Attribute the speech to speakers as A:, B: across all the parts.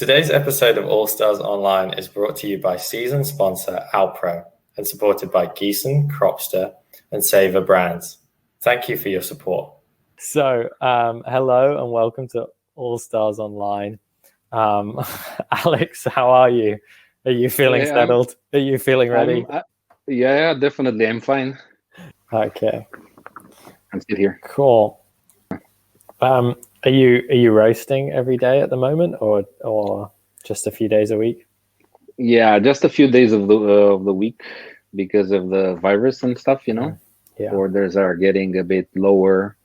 A: Today's episode of All Stars Online is brought to you by season sponsor Alpro and supported by Gießen, Cropster, and Saver Brands. Thank you for your support.
B: So, hello and welcome to All Stars Online. Alex, how are you? Are you feeling settled? Are you feeling ready?
C: Yeah, definitely. I'm fine.
B: Okay.
C: I'm still here.
B: Cool. Are you roasting every day at the moment, or just a few days a week?
C: Yeah, just a few days of the week because of the virus and stuff.
B: Yeah.
C: Orders are getting a bit lower,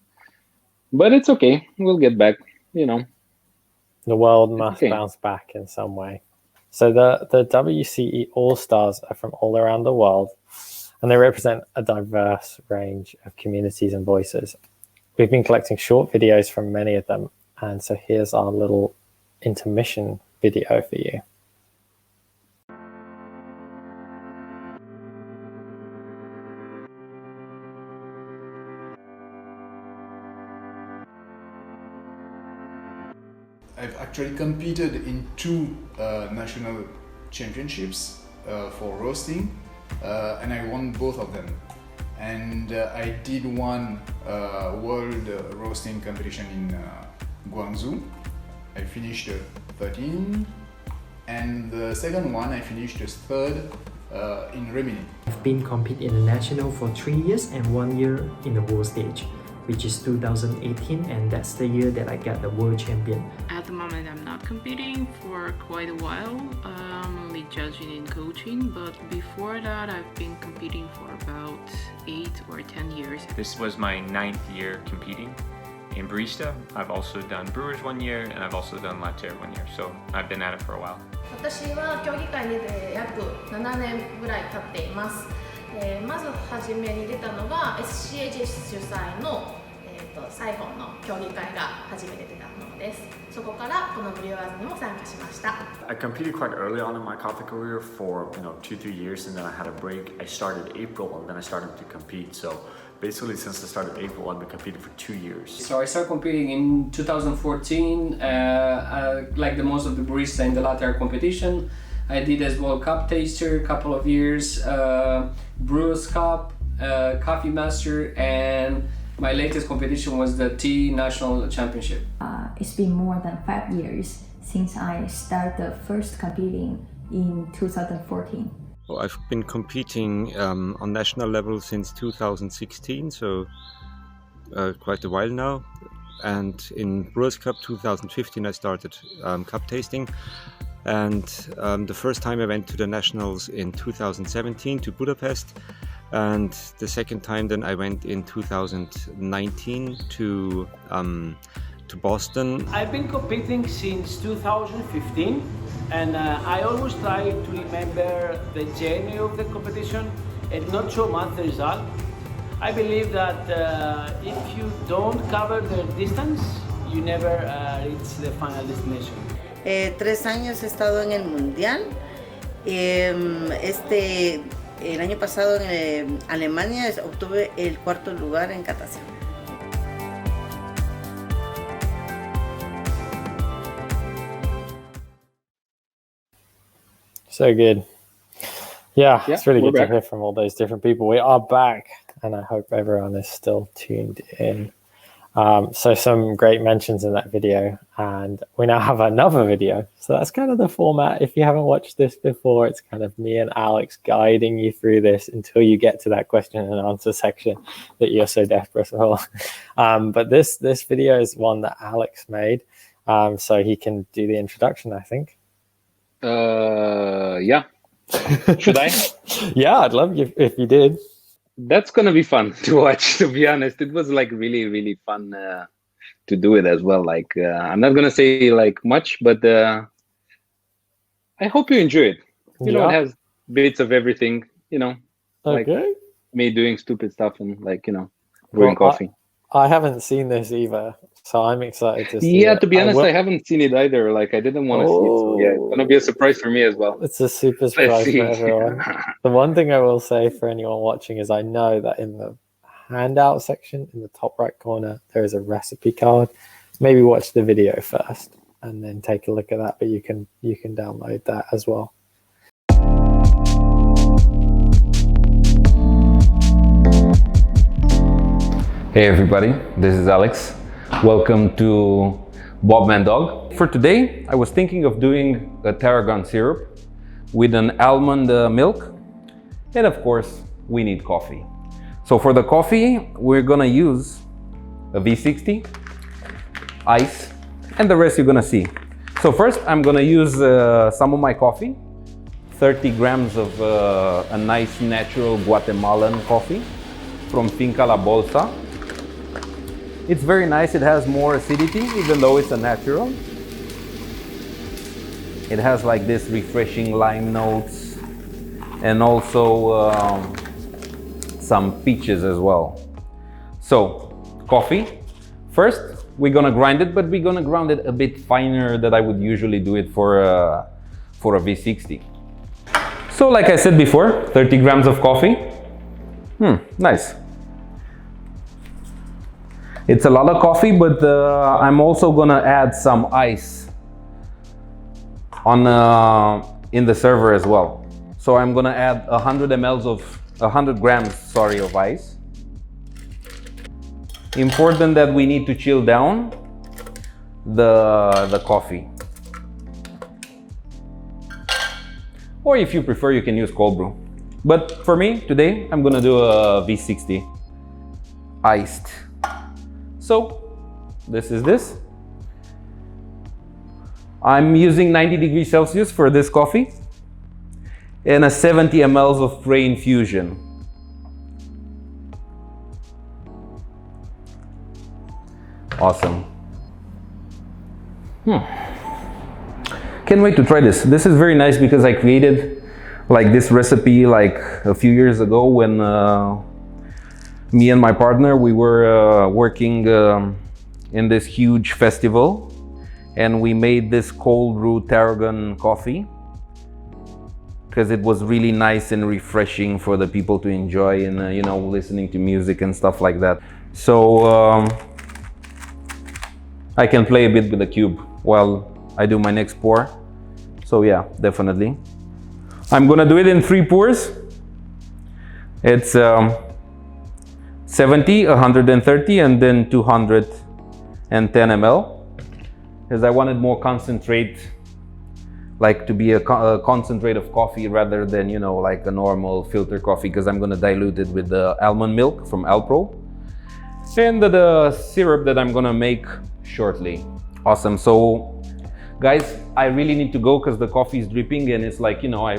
C: but it's okay. We'll get back. The
B: world must bounce back in some way. So the WCE All Stars are from all around the world, and they represent a diverse range of communities and voices. We've been collecting short videos from many of them, and so here's our little intermission video for you.
D: I've actually competed in two national championships for roasting, and I won both of them. And I did one world roasting competition in Guangzhou. I finished 13, and the second one I finished third in Romania.
E: I've been competing international for 3 years and 1 year in the world stage, which is 2018, and that's the year that I got the world champion.
F: At the moment, I'm not competing for quite a while. I'm only judging and coaching, but before that, I've been competing for about 8 or 10 years.
G: This was my 9th year competing in barista. I've also done brewers 1 year, and I've also done latte 1 year, so I've been at it for a while.
H: 私は競技会に出て約7年ぐらい経っています。まず初めに出たのが SCAG 主催の、サイフォンの競技会が初めて出たものです。そこからこのブリュワーズにも参加しました。
I: I competed quite early on in my coffee career for 2-3 years, and then I had a break. I started April, and then I started to compete. So basically, since the start of April, I've been competing for 2 years.
J: So I started competing in 2014, like the most of the barista in the latte art competition. I did as well cup taster a couple of years, Brewers Cup, Coffee Master, and my latest competition was the Tea National Championship.
K: It's been more than 5 years since I started first competing in 2014.
L: Well, I've been competing on national level since 2016, so quite a while now. And in Brewers Cup 2015 I started cup tasting. And the first time I went to the nationals in 2017 to Budapest, and the second time then I went in 2019 to Boston.
M: I've been competing since 2015, and I always try to remember the journey of the competition and not so much the result. I believe that if you don't cover the distance, you never reach the final destination.
N: 3 años he estado en el mundial. El año pasado en Alemania obtuve el 4º lugar en catación.
B: So good. Yeah, it's really good to hear from all those different people. We are back, and I hope everyone is still tuned in. So some great mentions in that video, and we now have another video. So that's kind of the format. If you haven't watched this before, it's kind of me and Alex guiding you through this until you get to that question and answer section that you're so desperate for. But this video is one that Alex made, so he can do the introduction, I think.
C: Yeah. Should I?
B: Yeah, I'd love you if you did.
C: That's gonna be fun to watch, to be honest. It was like really, really fun to do it as well. Like I'm not gonna say like much, but I hope you enjoy it. It has bits of everything, like me doing stupid stuff and brewing coffee.
B: I haven't seen this either, so I'm excited to see it.
C: To be honest, I haven't seen it either. Like I didn't want to see it, so yeah, it's gonna be a surprise for me as well.
B: It's a super surprise for everyone. The one thing I will say for anyone watching is I know that in the handout section in the top right corner there is a recipe card. Maybe watch the video first. and then take a look at that. But you can download that as well.
C: Hey everybody, this is Alex. Welcome to Bob Man Dog. For today, I was thinking of doing a tarragon syrup with an almond milk, and of course, we need coffee. So for the coffee, we're gonna use a V60, ice, and the rest you're gonna see. So first, I'm gonna use some of my coffee, 30 grams of a nice natural Guatemalan coffee from Finca La Bolsa. It's very nice, it has more acidity, even though it's a natural. It has like this refreshing lime notes and also some peaches as well. So, coffee. First, we're gonna grind it, but we're gonna grind it a bit finer than I would usually do it for a V60. So, like I said before, 30 grams of coffee. Nice. It's a lot of coffee, but I'm also gonna add some ice on in the server as well. So I'm gonna add 100 grams of ice. Important that we need to chill down the coffee. Or if you prefer, you can use cold brew. But for me, today, I'm gonna do a V60 iced. So, this is this. I'm using 90 degrees Celsius for this coffee and a 70 ml of Spray infusion. Awesome. Can't wait to try this. This is very nice because I created like this recipe like a few years ago when me and my partner, we were working in this huge festival, and we made this cold brew tarragon coffee because it was really nice and refreshing for the people to enjoy and you know, listening to music and stuff like that. So I can play a bit with the cube while I do my next pour. So yeah, definitely. I'm gonna do it in 3 pours. It's 70, 130, and then 210 ml, because I wanted more concentrate, like to be a concentrate of coffee rather than, you know, like a normal filter coffee, because I'm going to dilute it with the almond milk from Alpro and the syrup that I'm going to make shortly. Awesome. So guys, I really need to go because the coffee is dripping and it's like, you know, I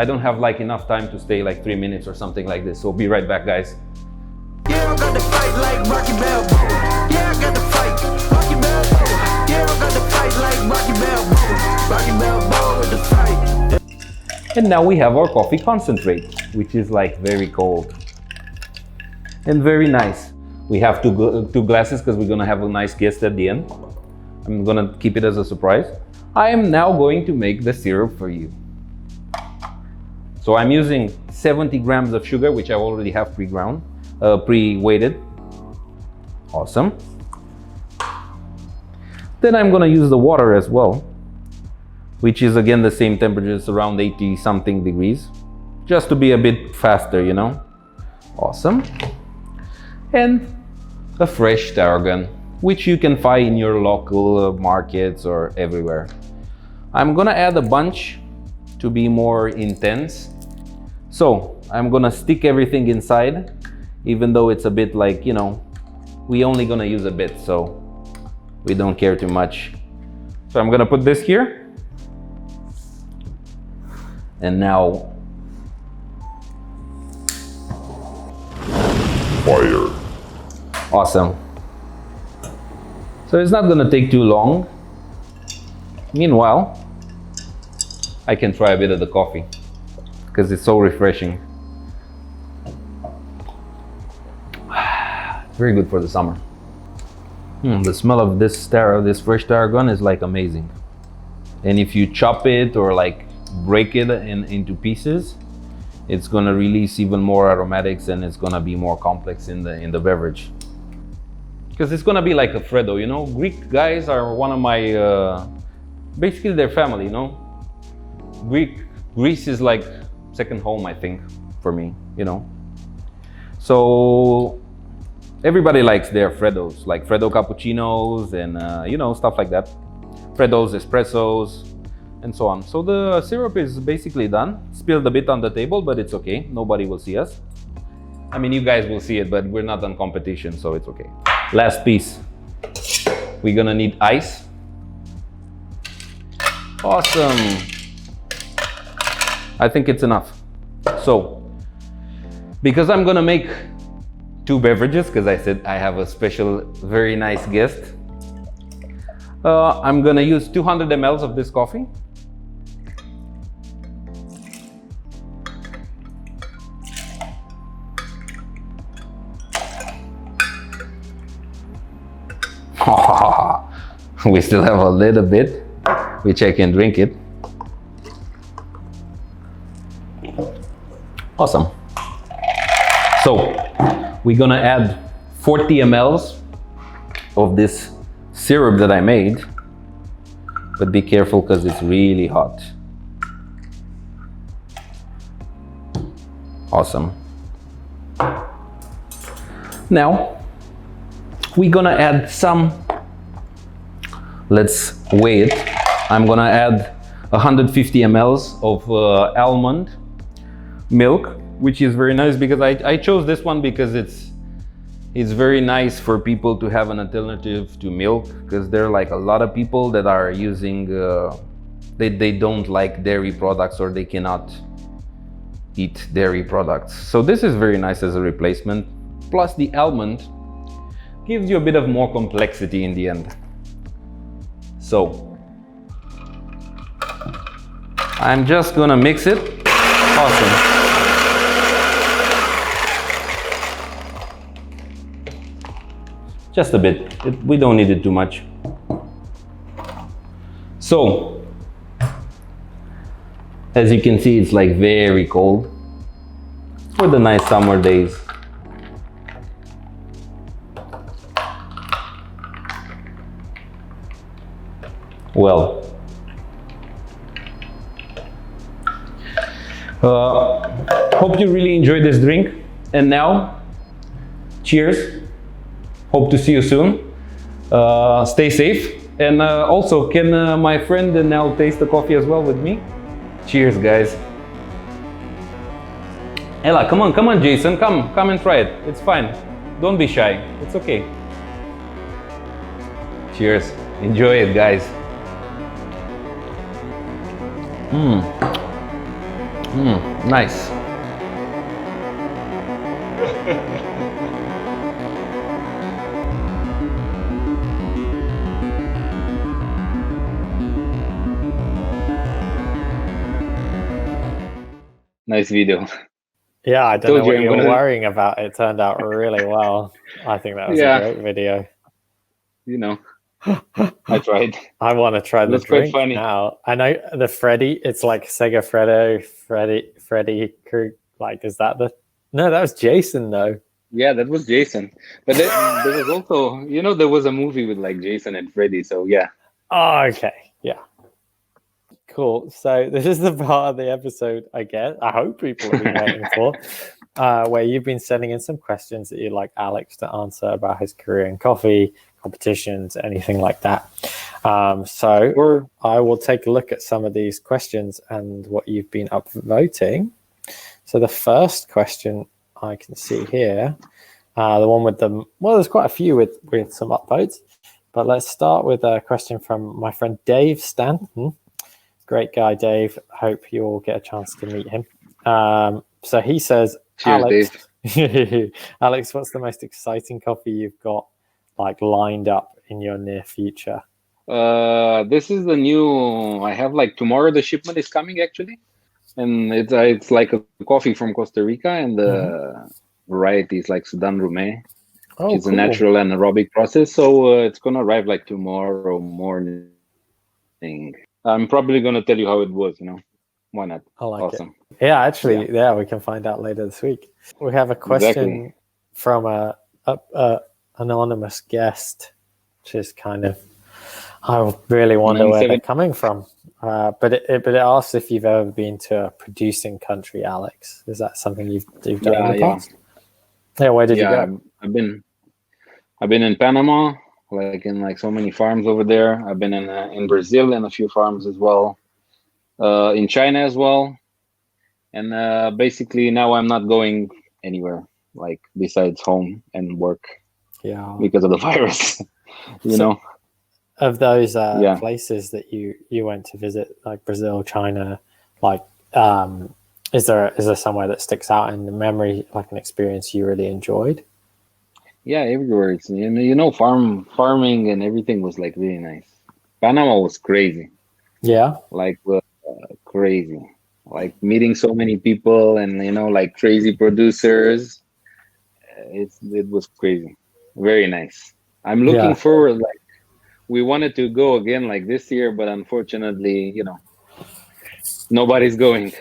C: don't have like enough time to stay like 3 minutes or something like this. So be right back, guys.
O: Yeah, I got the fight like Rocky Balboa. Yeah, I got the fight, Rocky Balboa. Yeah, I got the fight like Rocky Balboa. Rocky Balboa with the fight.
C: And now we have our coffee concentrate, which is like very cold and very nice. We have two glasses because we're gonna have a nice guest at the end. I'm gonna keep it as a surprise. I am now going to make the syrup for you. So I'm using 70 grams of sugar, which I already have pre-ground. Pre-weighted. Awesome. Then I'm gonna use the water as well, which is again the same temperature, it's around 80 something degrees, just to be a bit faster, you know. Awesome. And a fresh tarragon, which you can find in your local markets or everywhere. I'm gonna add a bunch to be more intense. So I'm gonna stick everything inside, even though it's a bit like, you know, we only gonna use a bit, so we don't care too much. So I'm gonna put this here. And now, fire. Awesome. So it's not gonna take too long. Meanwhile, I can try a bit of the coffee because it's so refreshing. Very good for the summer. The smell of this fresh tarragon is like amazing. And if you chop it or like break it into pieces, it's gonna release even more aromatics and it's gonna be more complex in the beverage. Because it's gonna be like a Freddo, you know. Greek guys are one of my basically their family, you know. Greece is like second home, I think, for me, you know. So everybody likes their Freddos, like Freddo cappuccinos and you know, stuff like that. Freddos, espressos, and so on. So the syrup is basically done. Spilled a bit on the table, but it's okay. Nobody will see us. I mean, you guys will see it, but we're not on competition, so it's okay. Last piece. We're gonna need ice. Awesome. I think it's enough. So, because I'm gonna make 2 beverages, because I said I have a special, very nice guest, I'm gonna use 200 ml of this coffee. We still have a little bit, which I can drink it. Awesome. So we're gonna add 40 ml of this syrup that I made, but be careful because it's really hot. Awesome. Now we're gonna add some, let's weigh it. I'm gonna add 150 ml of almond milk, which is very nice because I chose this one because it's very nice for people to have an alternative to milk, because there are like a lot of people that are using they don't like dairy products, or they cannot eat dairy products. So this is very nice as a replacement. Plus the almond gives you a bit of more complexity in the end. So I'm just gonna mix it. Awesome. Just a bit. We don't need it too much. So, as you can see, it's like very cold for the nice summer days. Well, hope you really enjoyed this drink. And now, cheers. Hope to see you soon. Stay safe. And also, can my friend Nell taste the coffee as well with me? Cheers, guys. Ella, come on, Jason, come and try it. It's fine. Don't be shy. It's okay. Cheers. Enjoy it, guys. Nice. Nice video.
B: Yeah, I don't know what you were worrying about. It turned out really well. I think that was a great video.
C: You know, I tried.
B: I want to try the drink now. I know the Freddy. It's like Sega Freddo, Freddy. Like, is that the? No, that was Jason though.
C: Yeah, that was Jason. But there was also, you know, there was a movie with like Jason and Freddy. So yeah.
B: Oh, okay. Yeah. Cool. So this is the part of the episode, I guess, I hope people have been waiting for, where you've been sending in some questions that you'd like Alex to answer about his career in coffee, competitions, anything like that. So I will take a look at some of these questions and what you've been upvoting. So the first question I can see here, the one with the, well, there's quite a few with some upvotes, but let's start with a question from my friend Dave Stanton. Great guy, Dave. Hope you'll get a chance to meet him. So he says,
C: cheers,
B: Alex,
C: Dave.
B: Alex, what's the most exciting coffee you've got like lined up in your near future?
C: This is the new, I have like tomorrow the shipment is coming actually. And it's like a coffee from Costa Rica, and the variety is like Sudan Rume.
B: Oh,
C: it's a natural anaerobic process. So it's going to arrive like tomorrow morning. I'm probably going to tell you how it was, you know. Why not?
B: I like
C: awesome.
B: It. Yeah, actually, yeah, we can find out later this week. We have a question from a anonymous guest, which is kind of, I really wonder where they're coming from. But it asks if you've ever been to a producing country, Alex. Is that something you've done in the past? Yeah, where did you go?
C: I've been in Panama, like in like so many farms over there. I've been in Brazil in a few farms as well, in China as well, and basically now I'm not going anywhere like besides home and work.
B: Yeah,
C: because of the virus. you know.
B: Of those places that you went to visit, like Brazil, China, like is there somewhere that sticks out in the memory, like an experience you really enjoyed?
C: Yeah, everywhere. It's farming and everything was like really nice. Panama was crazy.
B: Yeah,
C: like crazy. Like meeting so many people and like crazy producers. It was crazy. Very nice. I'm looking forward. Like we wanted to go again like this year, but unfortunately, nobody's going.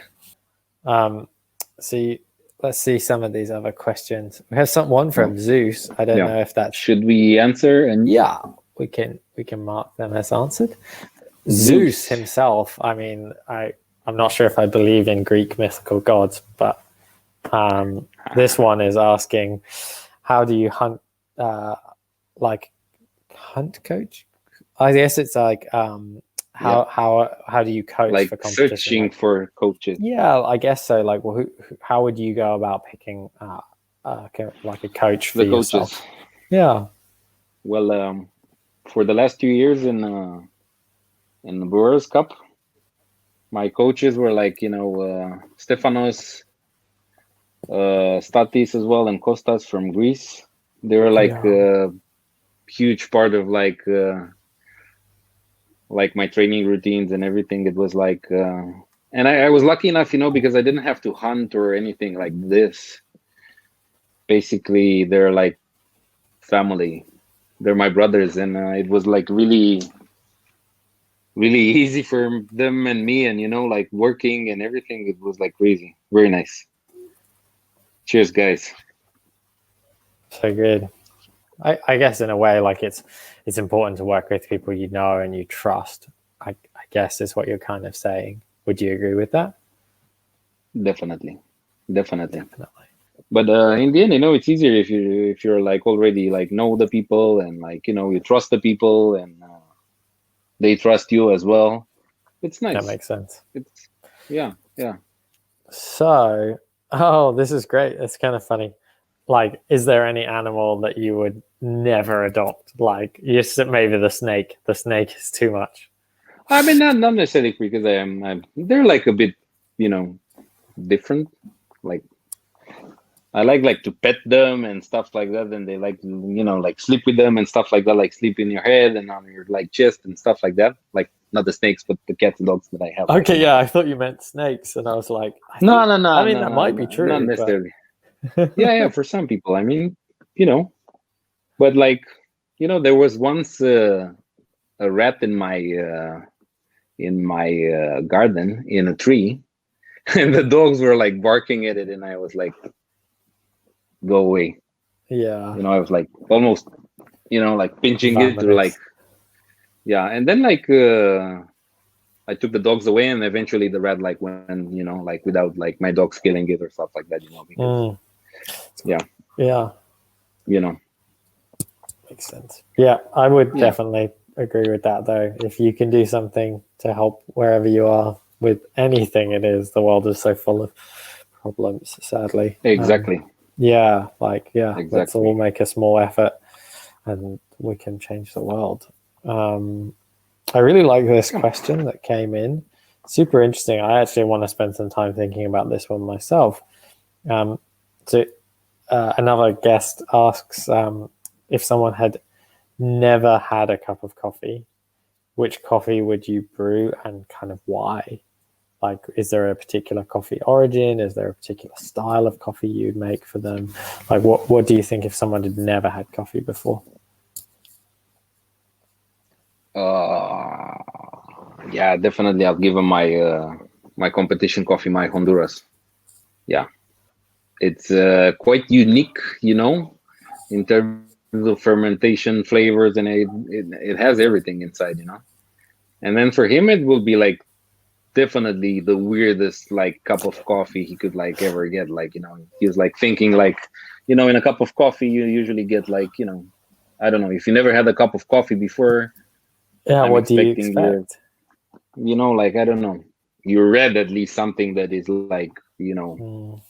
B: See, let's see some of these other questions. We have one from Zeus. I don't know if that
C: should we answer, and
B: we can mark them as answered. Zeus himself. I mean, I'm not sure if I believe in Greek mythical gods, but this one is asking, how do you hunt? Like hunt coach? I guess it's like how do you coach
C: like
B: for competition?
C: Searching for coaches.
B: Yeah, I guess so. Like, well, how would you go about picking like a coach for yourself?
C: Coaches.
B: Yeah.
C: Well, for the last 2 years in the Brewers Cup, my coaches were like Stefanos, Statis as well, and Kostas from Greece. They were like a huge part of like my training routines and everything. It was like, and I was lucky enough, because I didn't have to hunt or anything like this. Basically, they're like family. They're my brothers, and it was like really, really easy for them and me, and like working and everything. It was like crazy. Very nice. Cheers, guys.
B: So good. I guess in a way, like it's important to work with people you know and you trust. I guess is what you're kind of saying. Would you agree with that?
C: Definitely. But in the end, it's easier if you're like already like know the people and like you trust the people and they trust you as well. It's nice.
B: That makes sense.
C: It's yeah.
B: So, this is great. It's kind of funny. Like, is there any animal that you would never adopt? Like, maybe the snake. The snake is too much.
C: I mean, not necessarily because they're like a bit, different. Like, I like to pet them and stuff like that, and they like, like sleep with them and stuff like that, like sleep in your head and on your like chest and stuff like that. Like, not the snakes, but the cats and dogs that I have.
B: Okay, I thought you meant snakes, and I was like,
C: no.
B: I mean, that might be true.
C: Not necessarily. yeah, for some people. I mean, but like, there was once a rat in my garden in a tree, and the dogs were like barking at it, and I was like, "Go away!"
B: Yeah,
C: I was like almost, like pinching it or like, and then like I took the dogs away, and eventually the rat like went, like without like my dogs killing it or stuff like that, because. Yeah.
B: Makes sense. Yeah, I would definitely agree with that though. If you can do something to help wherever you are with anything it is, the world is so full of problems, sadly.
C: Exactly.
B: Exactly. Let's all make a small effort and we can change the world. I really like this question that came in. Super interesting. I actually want to spend some time thinking about this one myself. Another guest asks if someone had never had a cup of coffee, which coffee would you brew and kind of why? Like, is there a particular coffee origin? Is there a particular style of coffee you'd make for them? Like, what do you think if someone had never had coffee before?
C: Yeah, definitely. I'll give them my competition coffee, my Honduras. Yeah. It's quite unique, in terms of fermentation flavors, and it has everything inside, you know. And then for him, it will be like definitely the weirdest like cup of coffee he could like ever get. Like, you know, he was like thinking like, you know, in a cup of coffee you usually get like, you know, I don't know, if you never had a cup of coffee before.
B: Yeah, what do you expect?
C: You know, like, I don't know, you read at least something that is like, you know,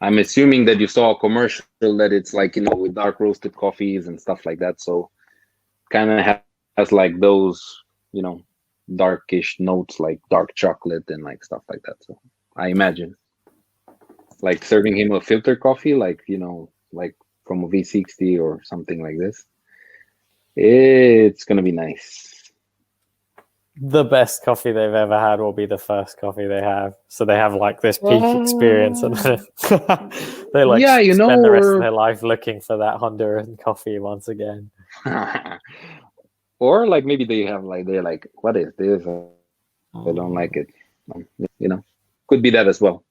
C: I'm assuming that you saw a commercial that it's like, you know, with dark roasted coffees and stuff like that. So kind of has like those, you know, darkish notes like dark chocolate and like stuff like that. So I imagine like serving him a filter coffee, like, you know, like from a V60 or something like this, it's gonna be nice.
B: The best coffee they've ever had will be the first coffee they have. So they have like this peak experience, and then they like spend the rest of their life looking for that Honduran coffee once again.
C: Or like maybe they have like, they're like, what is this? I don't like it. You know, could be that as well.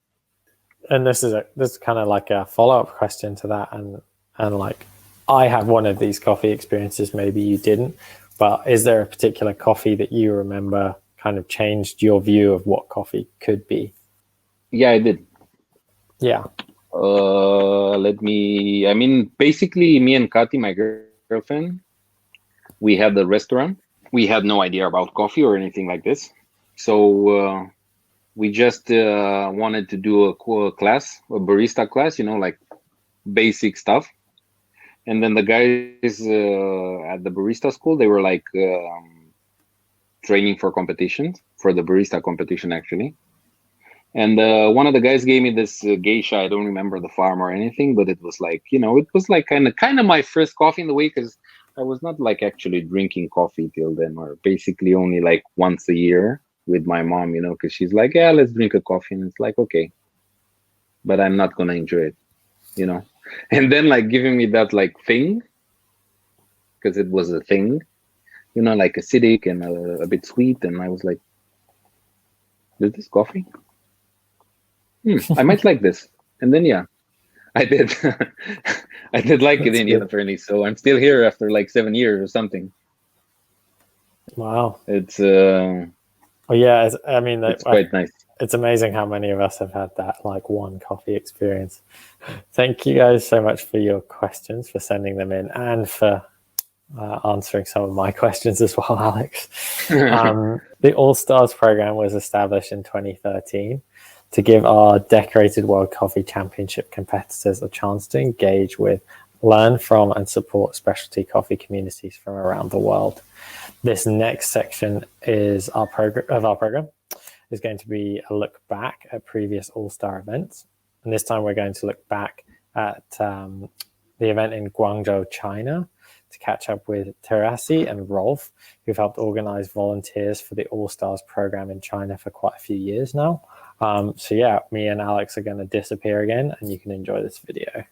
B: And this is kind of like a follow-up question to that, and like, I have one of these coffee experiences, maybe you didn't, but is there a particular coffee that you remember kind of changed your view of what coffee could be?
C: Yeah, I did.
B: Yeah.
C: I mean, basically me and Kati, my girlfriend, we had the restaurant. We had no idea about coffee or anything like this. So we just wanted to do a class, a barista class, you know, like basic stuff. And then the guys at the barista school, they were like training for competitions, for the barista competition actually. And one of the guys gave me this geisha. I don't remember the farm or anything, but it was like, you know, it was like kind of my first coffee in the way, because I was not like actually drinking coffee till then, or basically only like once a year with my mom, you know, because she's like, yeah, let's drink a coffee. And it's like, okay, but I'm not going to enjoy it, you know. And then like giving me that like thing, because it was a thing, you know, like acidic and a bit sweet. And I was like, is this coffee? I might like this. And then, yeah, I did. I did like it in the end, apparently. So I'm still here after like 7 years or something.
B: Wow.
C: It's
B: I mean,
C: it's quite nice.
B: It's amazing how many of us have had that like one coffee experience. Thank you guys so much for your questions, for sending them in, and for answering some of my questions as well, Alex. The All Stars program was established in 2013 to give our decorated World Coffee Championship competitors a chance to engage with, learn from, and support specialty coffee communities from around the world. This next section is our program is going to be a look back at previous All-Star events. And this time we're going to look back at the event in Guangzhou, China, to catch up with Terassy and Rolf, who've helped organize volunteers for the All-Stars program in China for quite a few years now. So yeah, me and Alex are going to disappear again, and you can enjoy this video.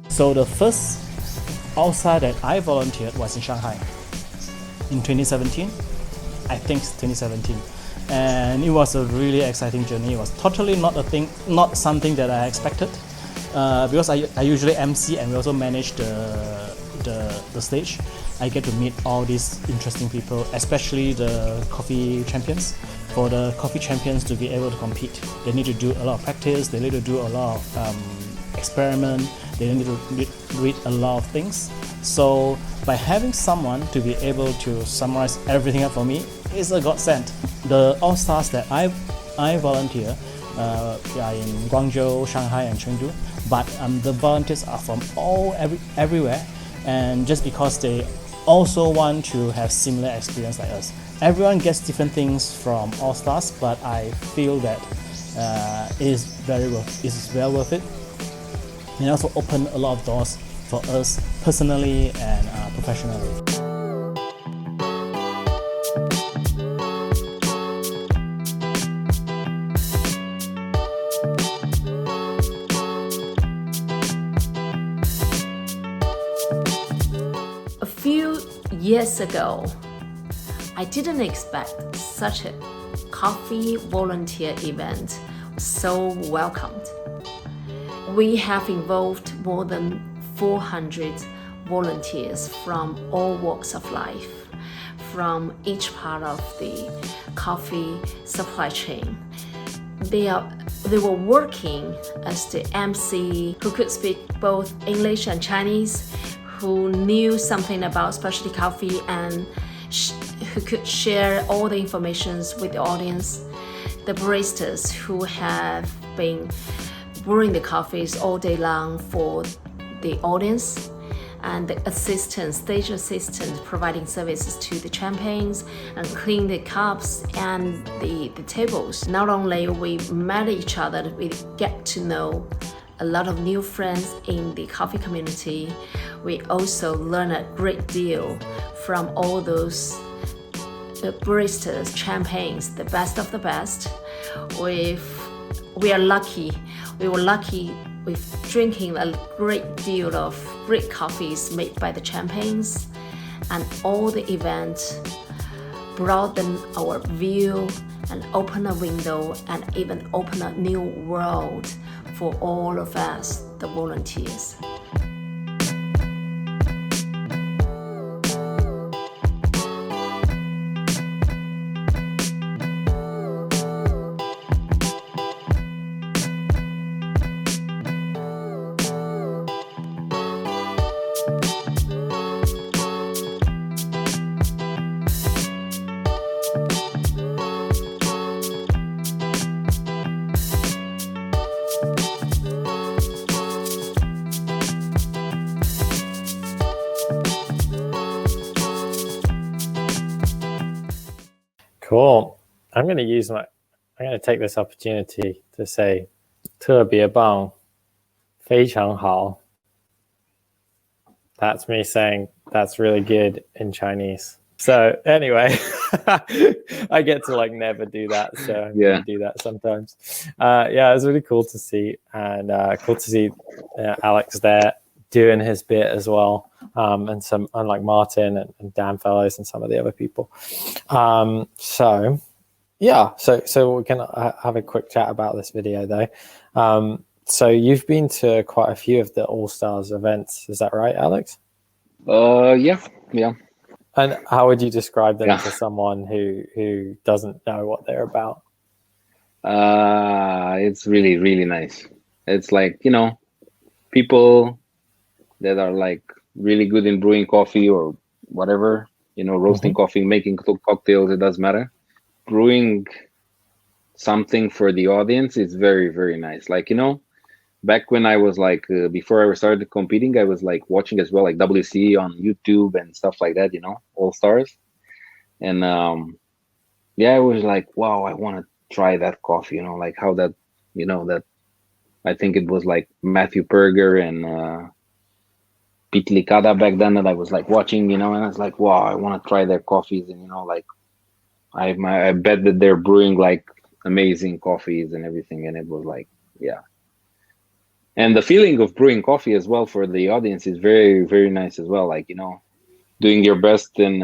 P: So the first All-Star that I volunteered was in Shanghai in 2017. I think 2017. And it was a really exciting journey. It was totally not something that I expected. Because I usually MC and we also manage the stage. I get to meet all these interesting people, especially the coffee champions. For the coffee champions to be able to compete, they need to do a lot of practice, they need to do a lot of experiment, they need to read a lot of things. So by having someone to be able to summarize everything up for me is a godsend. The All-Stars that I volunteer are in Guangzhou, Shanghai and Chengdu, but the volunteers are from everywhere, and just because they also want to have similar experience like us. Everyone gets different things from All-Stars, but I feel that it is well worth it. And also open a lot of doors for us personally and professionally.
Q: A few years ago, I didn't expect such a coffee volunteer event so welcomed. We have involved more than 400 volunteers from all walks of life, from each part of the coffee supply chain. They were working as the MC who could speak both English and Chinese, who knew something about specialty coffee and who could share all the information with the audience, the baristas who have been brewing the coffees all day long for the audience, and the stage assistant providing services to the champagnes and clean the cups and the tables. Not only we met each other, we get to know a lot of new friends in the coffee community. We also learn a great deal from all those baristas, champagnes, the best of the best. We were lucky with drinking a great deal of great coffees made by the champagnes, and all the events broaden our view and open a window and even open a new world for all of us, the volunteers.
B: Cool. I'm going to take this opportunity to say 特别棒, 非常好. That's me saying that's really good in Chinese. So anyway, I get to never do that. So I'm going to do that sometimes. Yeah, it was really cool to see, and cool to see Alex there doing his bit as well. And some, unlike Martin and Dan Fellows and some of the other people. So we can have a quick chat about this video though. So you've been to quite a few of the All-Stars events, is that right, Alex?
C: Yeah.
B: And how would you describe them to someone who doesn't know what they're about?
C: It's really, really nice. It's people that are really good in brewing coffee or whatever, roasting coffee, making cocktails, it doesn't matter. Brewing something for the audience is very, very nice. Back when I was before I started competing, I was watching as well, WC on YouTube and stuff like that, All Stars. And I was wow, I want to try that coffee, how that, that I think it was Matthew Perger and Pete Licata back then that I was watching, and I was wow, I want to try their coffees. And, I bet that they're brewing amazing coffees and everything. And it was yeah. And the feeling of brewing coffee as well for the audience is very, very nice as well. Doing your best and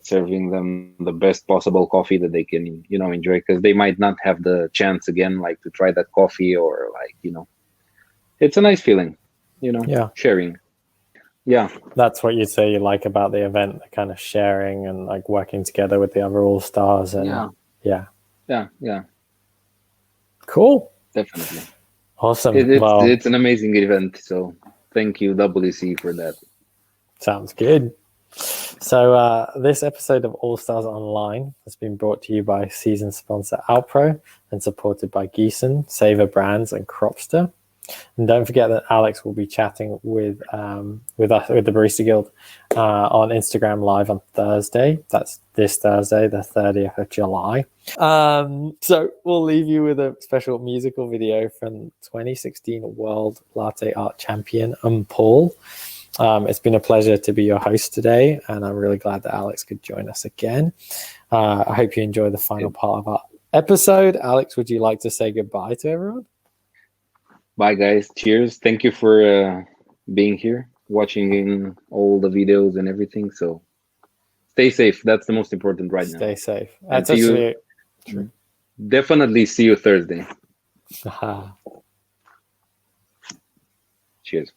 C: serving them the best possible coffee that they can, enjoy, because they might not have the chance again, to try that coffee or it's a nice feeling, sharing. Yeah.
B: That's what you'd say you like about the event, the kind of sharing and working together with the other All-Stars. And
C: yeah.
B: Cool.
C: Definitely.
B: Awesome.
C: It's an amazing event. So thank you, WC, for that.
B: Sounds good. So this episode of All Stars Online has been brought to you by season sponsor Alpro and supported by Gießen, Savor Brands, and Cropster. And don't forget that Alex will be chatting with us, with the Barista Guild, on Instagram Live on Thursday. That's this Thursday, the 30th of July. So we'll leave you with a special musical video from 2016 World Latte Art Champion Umpaul. It's been a pleasure to be your host today, and I'm really glad that Alex could join us again. I hope you enjoy the final part of our episode. Alex, would you like to say goodbye to everyone?
C: Bye, guys. Cheers. Thank you for being here, watching in all the videos and everything. So stay safe. That's the most important right now.
B: Stay safe. That's actually
C: true. Definitely see you Thursday. Cheers.